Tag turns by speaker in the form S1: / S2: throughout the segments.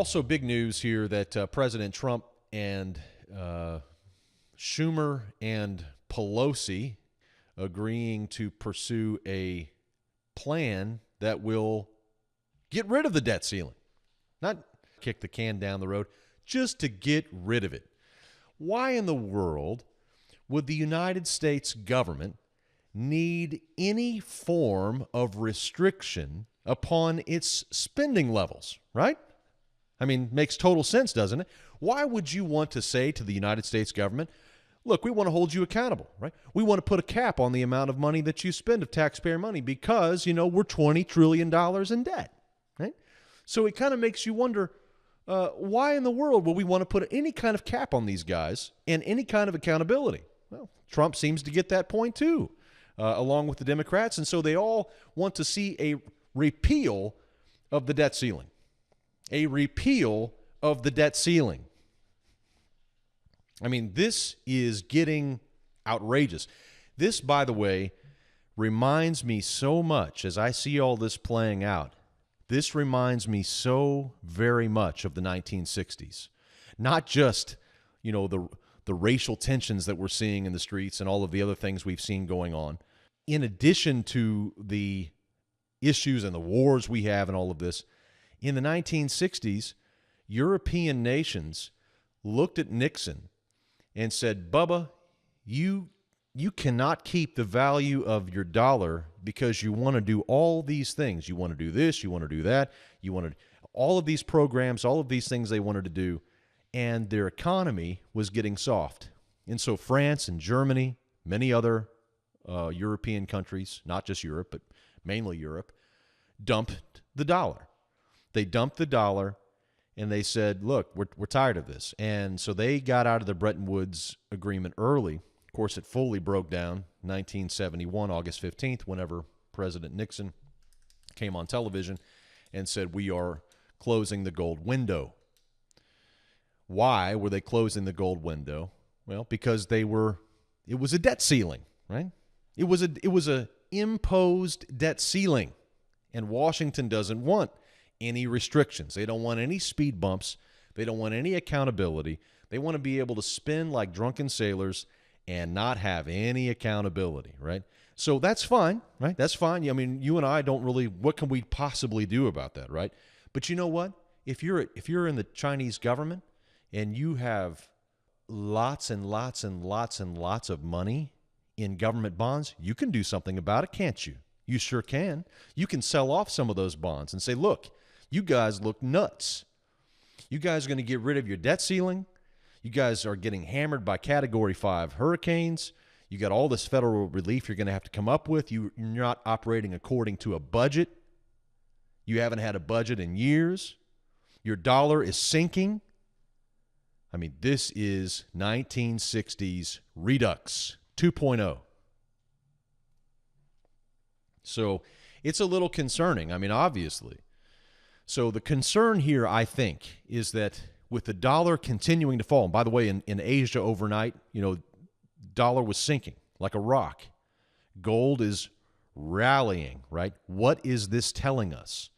S1: Also, big news here that President Trump and Schumer and Pelosi agreeing to pursue a plan that will get rid of the debt ceiling. Not kick the can down the road, just to get rid of it. Why in the world would the United States government need any form of restriction upon its spending levels, right? I mean, makes total sense, doesn't it? Why would you want to say to the United States government, look, we want to hold you accountable, right? We want to put a cap on the amount of money that you spend of taxpayer money because, we're $20 trillion in debt, right? So it kind of makes you wonder, why in the world would we want to put any kind of cap on these guys and any kind of accountability? Well, Trump seems to get that point too, along with the Democrats, and so they all want to see a repeal of the debt ceiling. A repeal of the debt ceiling. I mean, this is getting outrageous. This, by the way, reminds me so much as I see all this playing out. This reminds me so very much of the 1960s. Not just, the racial tensions that we're seeing in the streets and all of the other things we've seen going on. In addition to the issues and the wars we have and all of this, in the 1960s, European nations looked at Nixon and said, Bubba, you cannot keep the value of your dollar because you want to do all these things. You want to do this, you want to do that, you want to all of these programs, all of these things they wanted to do, and their economy was getting soft. And so France and Germany, many other European countries, not just Europe, but mainly Europe, dumped the dollar. They dumped the dollar, and they said, look, we're tired of this. And so they got out of the Bretton Woods agreement early. Of course, it fully broke down 1971, August 15th, whenever President Nixon came on television and said, we are closing the gold window. Why were they closing the gold window? Well, because it was a debt ceiling, right? It was a imposed debt ceiling, and Washington doesn't want any restrictions. They don't want any speed bumps. They don't want any accountability. They want to be able to spend like drunken sailors and not have any accountability, right? So that's fine, right? That's fine. I mean, you and I don't really, what can we possibly do about that, right? But you know what? If you're in the Chinese government and you have lots and lots and lots and lots of money in government bonds, you can do something about it, can't you? You sure can. You can sell off some of those bonds and say, look, you guys look nuts. You guys are going to get rid of your debt ceiling. You guys are getting hammered by Category 5 hurricanes. You got all this federal relief you're going to have to come up with. You're not operating according to a budget. You haven't had a budget in years. Your dollar is sinking. I mean, this is 1960s Redux 2.0. So it's a little concerning. I mean, obviously. So the concern here, I think, is that with the dollar continuing to fall, and by the way, in Asia overnight, dollar was sinking like a rock. Gold is rallying, right? What is this telling us?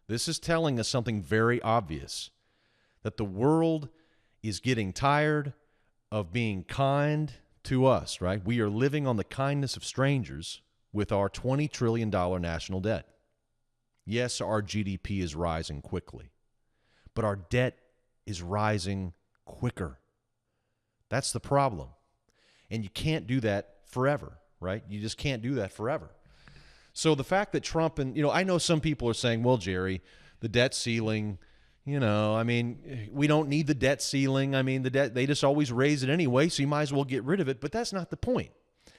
S1: This is telling us something very obvious, that the world is getting tired of being kind to us, right? We are living on the kindness of strangers with our $20 trillion national debt. Yes, our GDP is rising quickly, but our debt is rising quicker. That's the problem. And you can't do that forever, right? You just can't do that forever. So the fact that Trump and, I know some people are saying, well, Jerry, the debt ceiling, we don't need the debt ceiling. I mean, the debt, they just always raise it anyway, so you might as well get rid of it. But that's not the point.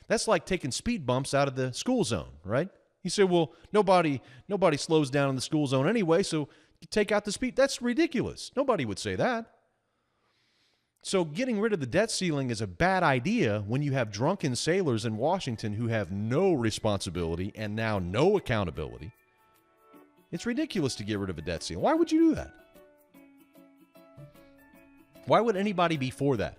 S1: That's like taking speed bumps out of the school zone, right? You say, well, nobody slows down in the school zone anyway, so you take out the speed. That's ridiculous. Nobody would say that. So getting rid of the debt ceiling is a bad idea when you have drunken sailors in Washington who have no responsibility and now no accountability. It's ridiculous to get rid of a debt ceiling. Why would you do that? Why would anybody be for that?